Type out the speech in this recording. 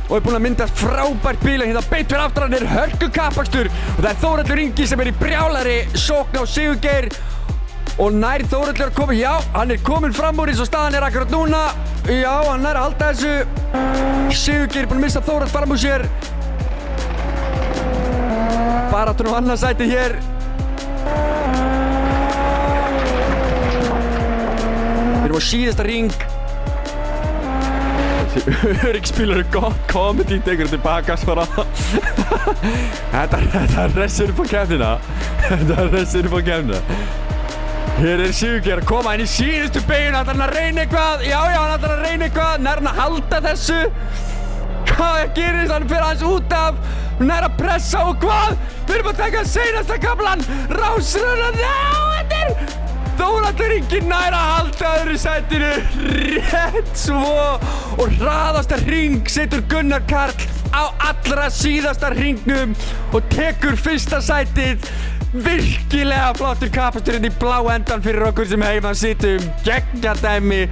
og búinn að mynda frábært bíl hérna beint fyrir aftan hann hörkukappaktur og það Þórhallur Ingi sem í brjálari sókn á Sigurgeir og nær Þórhallur að koma, já, hann kominn fram úr eins og staðan akkurat núna, já, hann nær að halda þessu Sigurgeir búinn að missa Þórhall fram úr sér baráttan á annað sæti hér við erum á síðasta ring Öryggisbílar gott comedy tekur tilbaka svara Þetta hressir upp á keppnina Þetta hressir upp á keppnina Hér Sigurgeir að koma inn í síðustu beyguna ætlar hann að reyna eitthvað já, hann ætlar að reyna eitthvað nær hann að halda þessu hvað gerist, hann fyrir hans út af nær að pressa og hvað við erum að taka seinasta kaflan rásröðan, þetta Þórhallur Ingi nær að halda öðru sætinu rétt svo og hraðasta hring setur Gunnar Karl á allra síðasta hringnum og tekur fyrsta sætið virkilega flottur kappastur í blá endan fyrir okkur sem heima sittum geggjadæmi